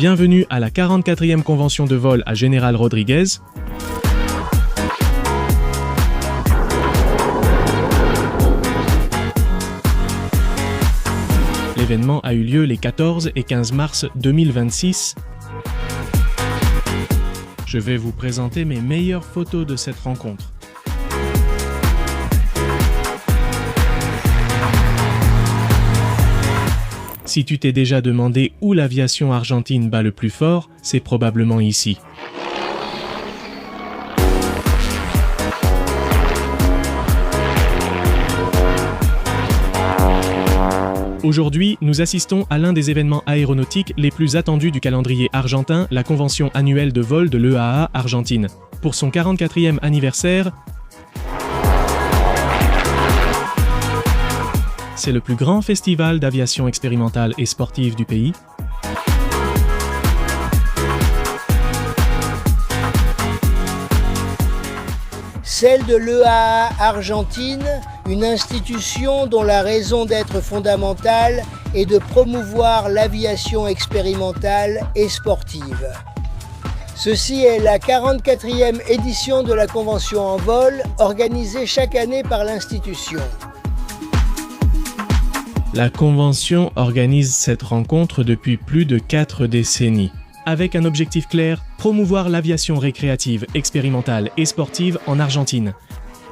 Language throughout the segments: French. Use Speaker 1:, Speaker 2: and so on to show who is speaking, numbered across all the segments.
Speaker 1: Bienvenue à la 44e convention de vol à General Rodriguez. L'événement a eu lieu les 14 et 15 mars 2026. Je vais vous présenter mes meilleures photos de cette rencontre. Si tu t'es déjà demandé où l'aviation argentine bat le plus fort, c'est probablement ici. Aujourd'hui, nous assistons à l'un des événements aéronautiques les plus attendus du calendrier argentin, la convention annuelle de vol de l'EAA Argentine. Pour son 44e anniversaire, c'est le plus grand festival d'aviation expérimentale et sportive du pays.
Speaker 2: Celle de l'EAA Argentine, une institution dont la raison d'être fondamentale est de promouvoir l'aviation expérimentale et sportive. Ceci est la 44e édition de la convention en vol, organisée chaque année par l'institution.
Speaker 1: La convention organise cette rencontre depuis plus de 4 décennies, avec un objectif clair, promouvoir l'aviation récréative, expérimentale et sportive en Argentine,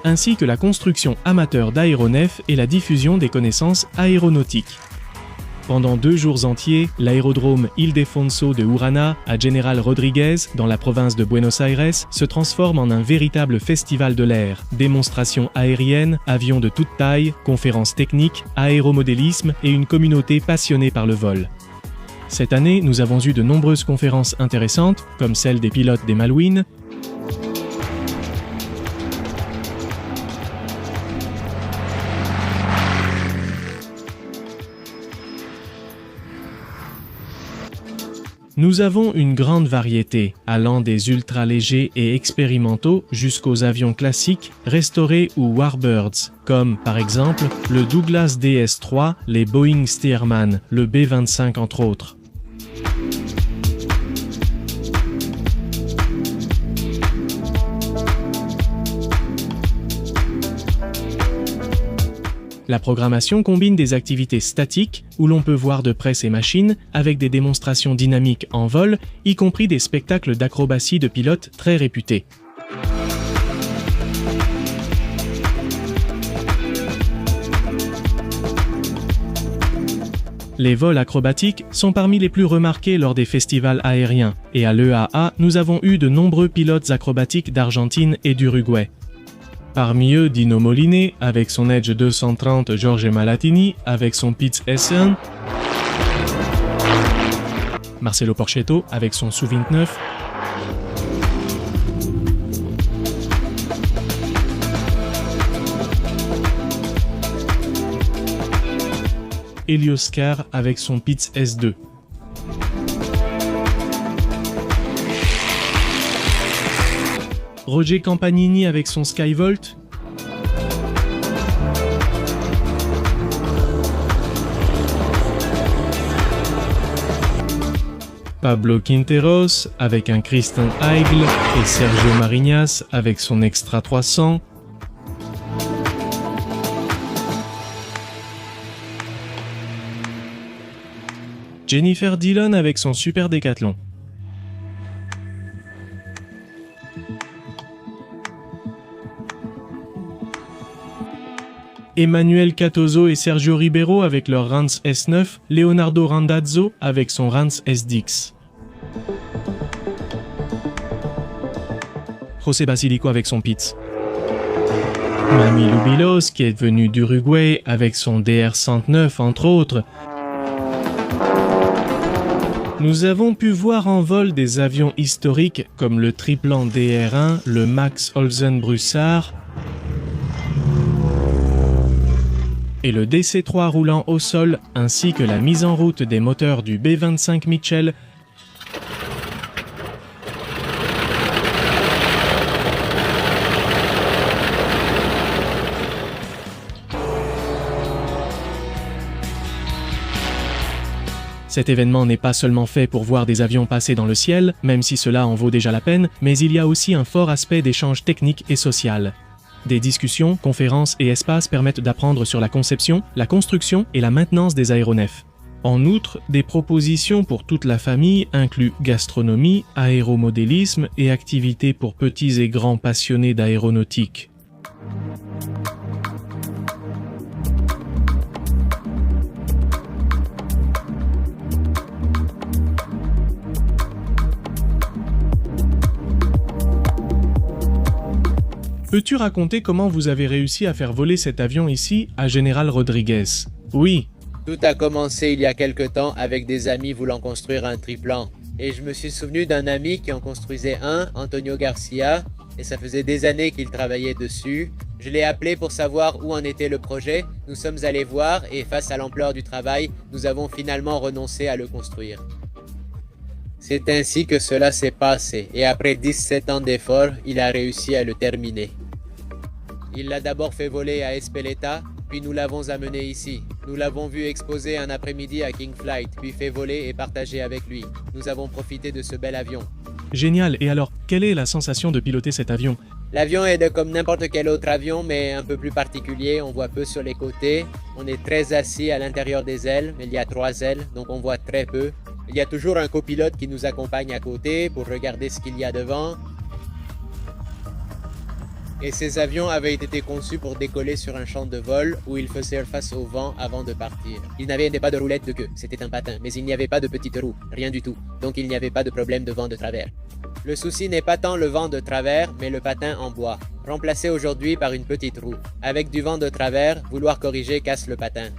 Speaker 1: ainsi que la construction amateur d'aéronefs et la diffusion des connaissances aéronautiques. Pendant 2 jours entiers, l'aérodrome Ildefonso de Urana à General Rodriguez, dans la province de Buenos Aires, se transforme en un véritable festival de l'air. Démonstrations aériennes, avions de toute taille, conférences techniques, aéromodélisme et une communauté passionnée par le vol. Cette année, nous avons eu de nombreuses conférences intéressantes, comme celle des pilotes des Malouines, Nous avons une grande variété, allant des ultra-légers et expérimentaux jusqu'aux avions classiques, restaurés ou warbirds, comme par exemple le Douglas DS-3, les Boeing Stearman, le B-25 entre autres. La programmation combine des activités statiques, où l'on peut voir de près ces machines, avec des démonstrations dynamiques en vol, y compris des spectacles d'acrobatie de pilotes très réputés. Les vols acrobatiques sont parmi les plus remarqués lors des festivals aériens, et à l'EAA, nous avons eu de nombreux pilotes acrobatiques d'Argentine et d'Uruguay. Parmi eux, Dino Moliné, avec son Edge 230 Jorge Malatini, avec son Pitts S1, Marcelo Porchetto, avec son Su-29, Helios Carr, avec son Pitts S2. Roger Campanini avec son Skyvolt, Pablo Quinteros avec un Christian Eigle et Sergio Mariñas avec son Extra 300, Jennifer Dillon avec son Super Décathlon. Emmanuel Catozzo et Sergio Ribeiro avec leur Rance S9, Leonardo Randazzo avec son Rance SDX. José Basilico avec son Pitts. Mami Lubilos qui est venu d'Uruguay avec son DR-109 entre autres. Nous avons pu voir en vol des avions historiques comme le triplan DR-1, le Max Olsen Brussard, et le DC-3 roulant au sol, ainsi que la mise en route des moteurs du B-25 Mitchell, Cet événement n'est pas seulement fait pour voir des avions passer dans le ciel, même si cela en vaut déjà la peine, mais il y a aussi un fort aspect d'échange technique et social. Des discussions, conférences et espaces permettent d'apprendre sur la conception, la construction et la maintenance des aéronefs. En outre, des propositions pour toute la famille incluent gastronomie, aéromodélisme et activités pour petits et grands passionnés d'aéronautique. Peux-tu raconter comment vous avez réussi à faire voler cet avion ici, à General Rodriguez? Oui.
Speaker 3: Tout a commencé il y a quelque temps avec des amis voulant construire un triplan. Et je me suis souvenu d'un ami qui en construisait un, Antonio Garcia, et ça faisait des années qu'il travaillait dessus. Je l'ai appelé pour savoir où en était le projet, nous sommes allés voir et face à l'ampleur du travail, nous avons finalement renoncé à le construire. C'est ainsi que cela s'est passé, et après 17 ans d'efforts, il a réussi à le terminer. Il l'a d'abord fait voler à Espeleta, puis nous l'avons amené ici. Nous l'avons vu exposer un après-midi à King Flight, puis fait voler et partager avec lui. Nous avons profité de ce bel avion.
Speaker 1: Génial, et alors, quelle est la sensation de piloter cet avion?
Speaker 3: L'avion est comme n'importe quel autre avion, mais un peu plus particulier. On voit peu sur les côtés. On est très assis à l'intérieur des ailes. Il y a 3 ailes, donc on voit très peu. Il y a toujours un copilote qui nous accompagne à côté pour regarder ce qu'il y a devant. Et ces avions avaient été conçus pour décoller sur un champ de vol où ils faisaient face au vent avant de partir. Il n'avait pas de roulette de queue, c'était un patin, mais il n'y avait pas de petite roue, rien du tout. Donc il n'y avait pas de problème de vent de travers. Le souci n'est pas tant le vent de travers, mais le patin en bois, remplacé aujourd'hui par une petite roue. Avec du vent de travers, vouloir corriger casse le patin.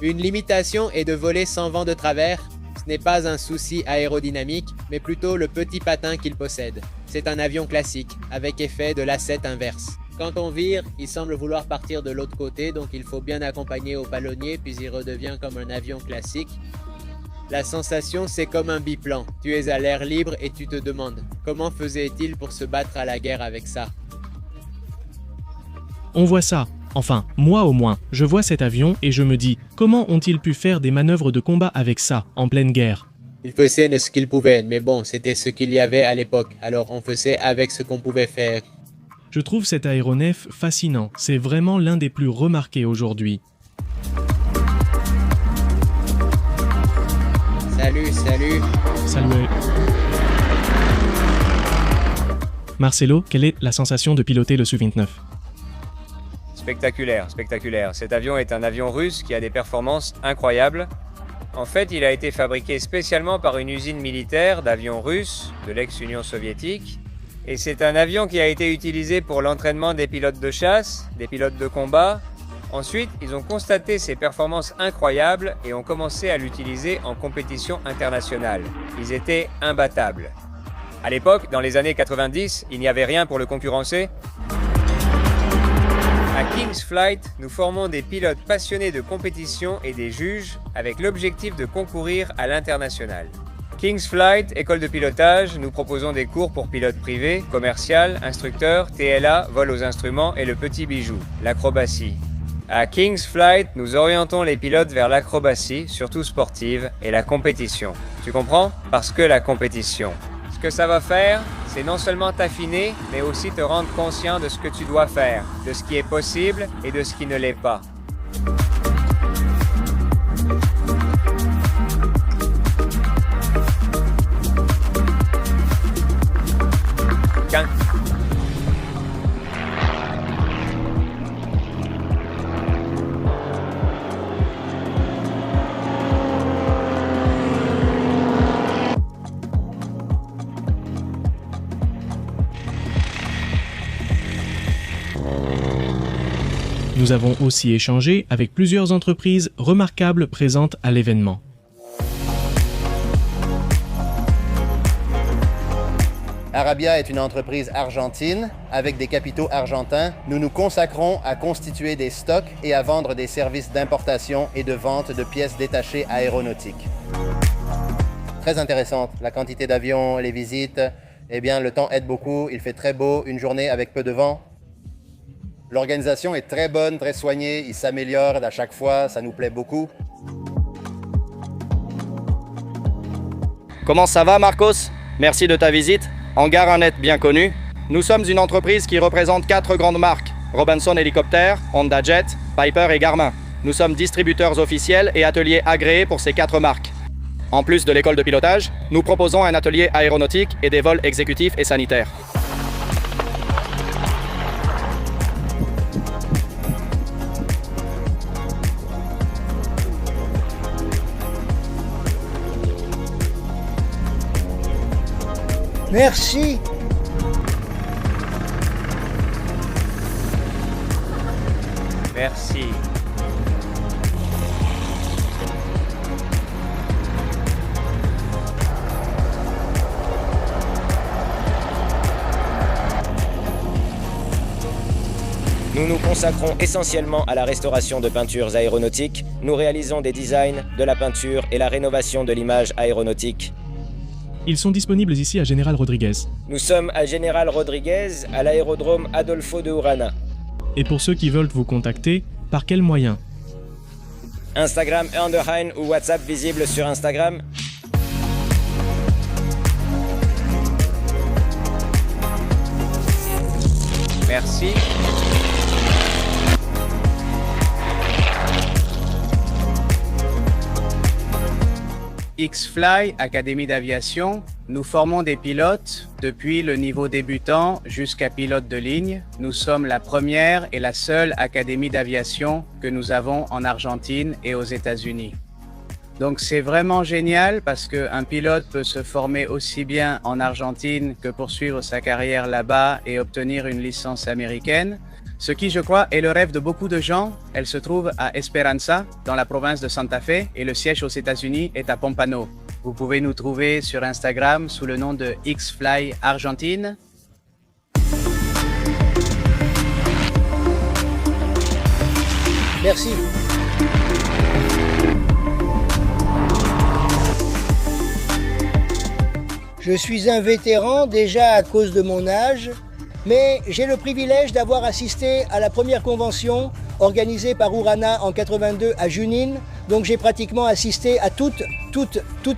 Speaker 3: Une limitation est de voler sans vent de travers. Ce n'est pas un souci aérodynamique, mais plutôt le petit patin qu'il possède. C'est un avion classique, avec effet de lacette inverse. Quand on vire, il semble vouloir partir de l'autre côté, donc il faut bien accompagner au palonnier, puis il redevient comme un avion classique. La sensation, c'est comme un biplan. Tu es à l'air libre et tu te demandes, comment faisait-il pour se battre à la guerre avec ça?
Speaker 1: On voit ça. Enfin, moi au moins, je vois cet avion et je me dis, comment ont-ils pu faire des manœuvres de combat avec ça, en pleine guerre?
Speaker 3: Ils faisaient ce qu'ils pouvaient, mais bon, c'était ce qu'il y avait à l'époque, alors on faisait avec ce qu'on pouvait faire.
Speaker 1: Je trouve cet aéronef fascinant, c'est vraiment l'un des plus remarqués aujourd'hui.
Speaker 3: Salut.
Speaker 1: Salut. Marcelo, quelle est la sensation de piloter le Su-29?
Speaker 4: Spectaculaire. Cet avion est un avion russe qui a des performances incroyables. En fait, il a été fabriqué spécialement par une usine militaire d'avions russes de l'ex-Union soviétique. Et c'est un avion qui a été utilisé pour l'entraînement des pilotes de chasse, des pilotes de combat. Ensuite, ils ont constaté ses performances incroyables et ont commencé à l'utiliser en compétition internationale. Ils étaient imbattables. À l'époque, dans les années 90, il n'y avait rien pour le concurrencer. À King's Flight, nous formons des pilotes passionnés de compétition et des juges avec l'objectif de concourir à l'international. King's Flight, école de pilotage, nous proposons des cours pour pilotes privés, commercial, instructeurs, TLA, vol aux instruments et le petit bijou, l'acrobatie. À King's Flight, nous orientons les pilotes vers l'acrobatie, surtout sportive, et la compétition. Tu comprends? Parce que la compétition. Ce que ça va faire, c'est non seulement t'affiner, mais aussi te rendre conscient de ce que tu dois faire, de ce qui est possible et de ce qui ne l'est pas.
Speaker 1: Nous avons aussi échangé avec plusieurs entreprises remarquables présentes à l'événement.
Speaker 5: Arabia est une entreprise argentine avec des capitaux argentins. Nous nous consacrons à constituer des stocks et à vendre des services d'importation et de vente de pièces détachées aéronautiques. Très intéressante, la quantité d'avions, les visites. Eh bien, le temps aide beaucoup, il fait très beau, une journée avec peu de vent. L'organisation est très bonne, très soignée, il s'améliore à chaque fois, ça nous plaît beaucoup.
Speaker 6: Comment ça va, Marcos? Merci de ta visite. Hangar 1net bien connu. Nous sommes une entreprise qui représente 4 grandes marques. Robinson Hélicoptère, Honda Jet, Piper et Garmin. Nous sommes distributeurs officiels et ateliers agréés pour ces 4 marques. En plus de l'école de pilotage, nous proposons un atelier aéronautique et des vols exécutifs et sanitaires.
Speaker 2: Merci.
Speaker 4: Merci.
Speaker 7: Nous nous consacrons essentiellement à la restauration de peintures aéronautiques. Nous réalisons des designs, de la peinture et la rénovation de l'image aéronautique.
Speaker 1: Ils sont disponibles ici à General Rodriguez.
Speaker 7: Nous sommes à General Rodriguez, à l'aérodrome Adolfo de Urana.
Speaker 1: Et pour ceux qui veulent vous contacter, par quels moyens?
Speaker 7: Instagram Underheim ou WhatsApp visible sur Instagram.
Speaker 4: Merci. X-Fly, Académie d'aviation, nous formons des pilotes depuis le niveau débutant jusqu'à pilote de ligne. Nous sommes la première et la seule académie d'aviation que nous avons en Argentine et aux États-Unis. Donc c'est vraiment génial parce qu'un pilote peut se former aussi bien en Argentine que poursuivre sa carrière là-bas et obtenir une licence américaine. Ce qui, je crois, est le rêve de beaucoup de gens. Elle se trouve à Esperanza, dans la province de Santa Fe, et le siège aux États-Unis est à Pompano. Vous pouvez nous trouver sur Instagram sous le nom de X-Fly Argentine.
Speaker 2: Merci. Je suis un vétéran déjà à cause de mon âge, mais j'ai le privilège d'avoir assisté à la première convention organisée par Urana en 82 à Junín. Donc j'ai pratiquement assisté à toutes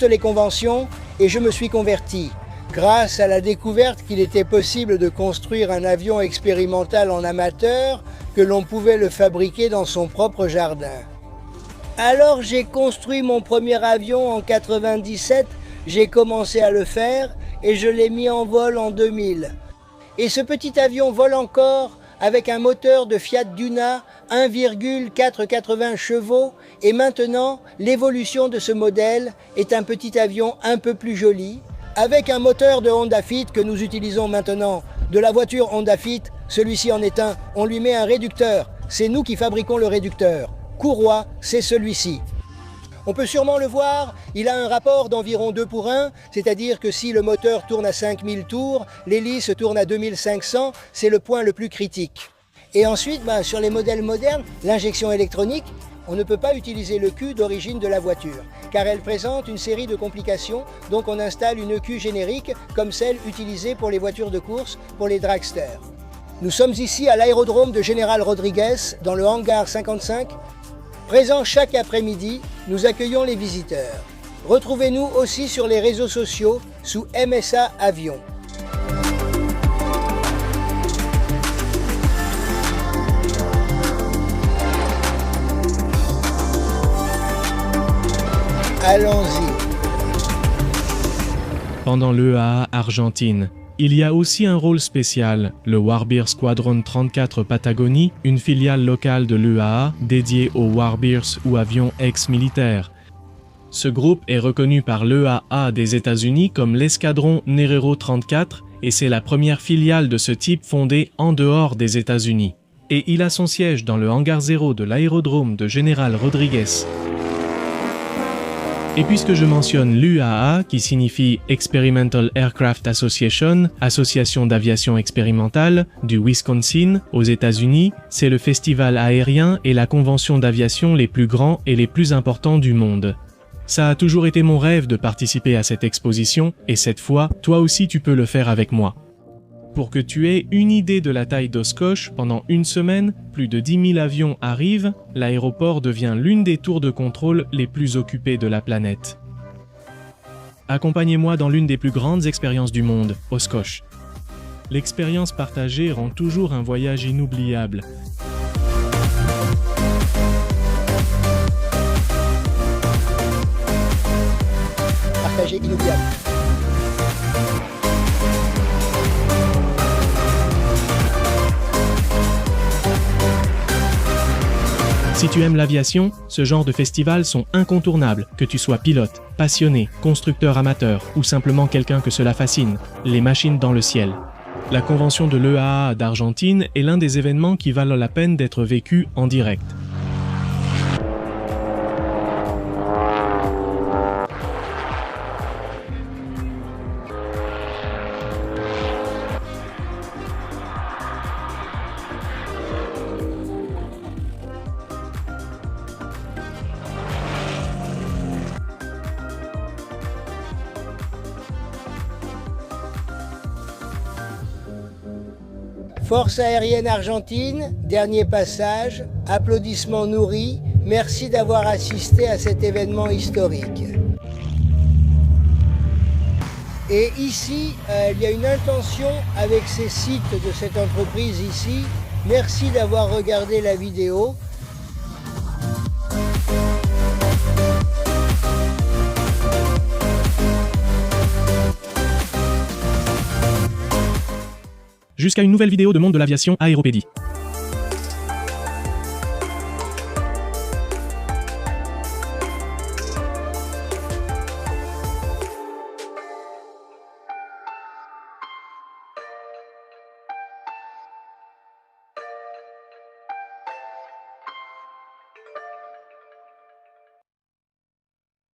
Speaker 2: les conventions et je me suis converti. Grâce à la découverte qu'il était possible de construire un avion expérimental en amateur, que l'on pouvait le fabriquer dans son propre jardin. Alors j'ai construit mon premier avion en 97, j'ai commencé à le faire et je l'ai mis en vol en 2000. Et ce petit avion vole encore avec un moteur de Fiat Duna 1,480 chevaux et maintenant l'évolution de ce modèle est un petit avion un peu plus joli avec un moteur de Honda Fit que nous utilisons maintenant. De la voiture Honda Fit, celui-ci en est un, on lui met un réducteur, c'est nous qui fabriquons le réducteur. Courroie, c'est celui-ci. On peut sûrement le voir, il a un rapport d'environ 2 pour 1, c'est-à-dire que si le moteur tourne à 5000 tours, l'hélice tourne à 2500, c'est le point le plus critique. Et ensuite, sur les modèles modernes, l'injection électronique, on ne peut pas utiliser le cul d'origine de la voiture, car elle présente une série de complications, donc on installe une queue générique, comme celle utilisée pour les voitures de course, pour les dragsters. Nous sommes ici à l'aérodrome de General Rodriguez, dans le hangar 55, présent chaque après-midi, nous accueillons les visiteurs. Retrouvez-nous aussi sur les réseaux sociaux sous MSA Avion. Allons-y.
Speaker 1: Pendant l'EAA Argentine, il y a aussi un rôle spécial, le Warbeer Squadron 34 Patagonie, une filiale locale de l'EAA dédiée aux Warbeers ou avions ex-militaires. Ce groupe est reconnu par l'EAA des États-Unis comme l'escadron Nerero 34 et c'est la première filiale de ce type fondée en dehors des États-Unis. Et il a son siège dans le hangar 0 de l'aérodrome de General Rodriguez. Et puisque je mentionne l'UAA, qui signifie Experimental Aircraft Association, Association d'aviation expérimentale, du Wisconsin, aux États-Unis, c'est le festival aérien et la convention d'aviation les plus grands et les plus importants du monde. Ça a toujours été mon rêve de participer à cette exposition, et cette fois, toi aussi tu peux le faire avec moi. Pour que tu aies une idée de la taille d'Oshkosh, pendant une semaine, plus de 10 000 avions arrivent, l'aéroport devient l'une des tours de contrôle les plus occupées de la planète. Accompagnez-moi dans l'une des plus grandes expériences du monde, Oshkosh. L'expérience partagée rend toujours un voyage inoubliable.
Speaker 2: Partagé inoubliable.
Speaker 1: Si tu aimes l'aviation, ce genre de festivals sont incontournables, que tu sois pilote, passionné, constructeur amateur ou simplement quelqu'un que cela fascine, les machines dans le ciel. La convention de l'EAA d'Argentine est l'un des événements qui valent la peine d'être vécu en direct.
Speaker 2: Force aérienne argentine, dernier passage, applaudissements nourris, merci d'avoir assisté à cet événement historique. Et ici, il y a une intention avec ces sites de cette entreprise ici. Merci d'avoir regardé la vidéo.
Speaker 1: Jusqu'à une nouvelle vidéo de Monde de l'aviation Aéropédie.